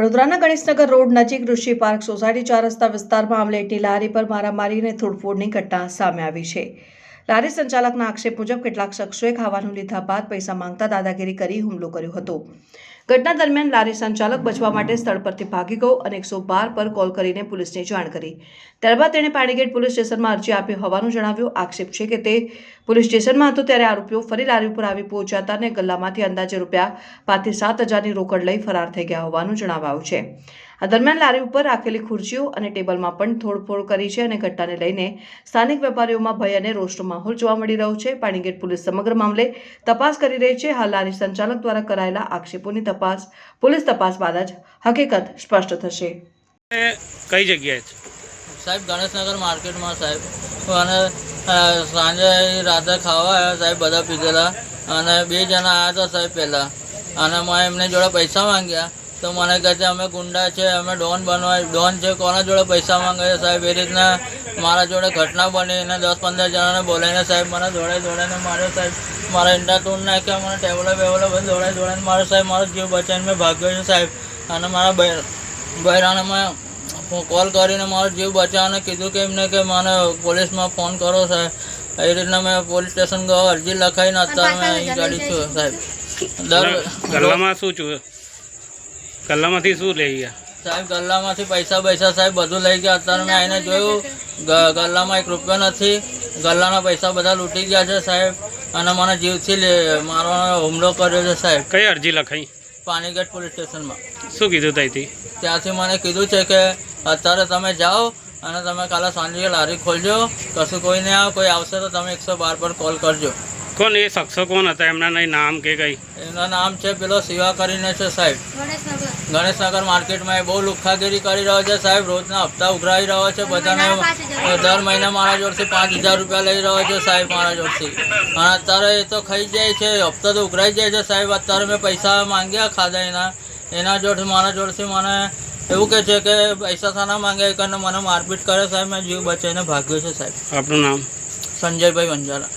વડોદરાના ગણેશનગર રોડ નજીક ઋષિ park society 4 રસ્તા વિસ્તારમાં આમલેટની લારી પર મારામારી અને તોડફોડની ઘટના સામે આવી છે। લારી સંચાલકના આક્ષેપ મુજબ કેટલાક શખ્સોએ ખાવાનું લીધા બાદ પૈસા માંગતા દાદાગીરી કરી હુમલો કર્યો હતો। ઘટના દરમિયાન લારી સંચાલક બચવા માટે સ્થળ પરથી ભાગી ગયો અને 112 પર કોલ કરીને પોલીસને જાણ કરી। ત્યારબાદ તેણે પાણીગેટ પોલીસ સ્ટેશનમાં અરજી આપી હોવાનું જણાવ્યું। આક્ષેપ છે કે તે પોલીસ સ્ટેશનમાં હતો ત્યારે આરોપીઓ ફરી લારી ઉપર આવી પહોંચ્યા અને ગલ્લામાંથી અંદાજે રૂપિયા 5 થી 7,000ની રોકડ લઈ ફરાર થઈ ગયા હોવાનું જણાવાયું છે। આ દરમિયાન લારી ઉપર રાખેલી ખુરશીઓ અને ટેબલમાં પણ તોડફોડ કરી છે અને ઘટનાને લઈને સ્થાનિક વેપારીઓમાં ભય અને રોષનો માહોલ જોવા મળી રહ્યો છે। પાણીગેટ પોલીસ સમગ્ર મામલે તપાસ કરી રહી છે। હાલ લારી સંચાલક દ્વારા કરાયેલા આક્ષેપોની પોલીસ તપાસ બાદ જ હકીકત સ્પષ્ટ થશે। કઈ જગ્યાએ છે સાહેબ? ગણેશનગર માર્કેટમાં સાહેબ। અને સાંજે રાતે ખાવા આવ્યા સાહેબ, બધા પીધેલા અને 2 જણા આવ્યા હતા સાહેબ પહેલાં, અને મેં એમને જોડે પૈસા માંગ્યા તો મને કહે છે અમે ગુંડા છે, અમે ડોન છે, કોના જોડે પૈસા માંગે છે સાહેબ? એ રીતના મારા જોડે ઘટના બની અને 10-15 જણાને બોલાવીને સાહેબ મને દોડાઈને માર્યો સાહેબ। મારા ઈંડા તોડ નાખ્યા, મને ટેબલો બધું દોડાઈને માર્યો સાહેબ। મારો જીવ બચાવીને મેં ભાગ્યો છું સાહેબ। અને મારા બહેરાને મેં કોલ કરીને મારો જીવ બચાવવાને કીધું કે એમને કે મને પોલીસમાં ફોન કરો સાહેબ। એ રીતના મેં પોલીસ સ્ટેશન ગયો, અરજી લખાઈને અત્યારે મેં અહીં ગાડી છું સાહેબ। ગલ્લામાં શું છું? ગલ્લામાંથી શું લઈ ગયા સાહેબ? ગલ્લામાંથી પૈસા સાહેબ બધું લઈ ગયા। અત્યારે મેં આવીને જોયું, ગલ્લામાં 1 રૂપિયો નથી। ગલ્લાના પૈસા બધા લૂંટી ગયા છે સાહેબ, અને મને જીવથી મારવાનો હુમલો કર્યો છે સાહેબ। કઈ અરજી લખાઈ? પાણીગેટ પોલીસ સ્ટેશનમાં। શું કીધું ત્યાંથી? ત્યાંથી મને કીધું છે કે અત્યારે તમે જાઓ અને તમે કાલે સાંજે લારી ખોલજો, કશું કોઈ નહીં આવે, કોઈ આવશે તો તમે 112 પર કોલ કરજો। કોણ એ શખ્સો કોણ હતા? એમના નહીં નામ કે કઈ? એમના નામ છે પેલો શિવા કરીને છે સાહેબ। ગણેશનગર માર્કેટમાં એ બહુ લુખ્ખાગીરી કરી રહ્યો છે સાહેબ। રોજના હપ્તા ઉઘરાવી રહ્યો છે બધાને। દર મહિને મારા જોડથી 5,000 રૂપિયા લઈ રહ્યો છે સાહેબ મારા જોડથી। અને અત્યારે એ તો ખાઈ જાય છે, હપ્તા તો ઉઘરાઈ જાય છે સાહેબ। અત્યારે મેં પૈસા માંગ્યા ખાધા એના જોડથી મારા જોડથી મને એવું કહે છે કે પૈસા શાના માંગ્યા એ કરીને મને મારપીટ કરે સાહેબ। મેં જીવ બચાવીને ભાગ્યો છે સાહેબ। આપનું નામ? સંજયભાઈ વંજારા।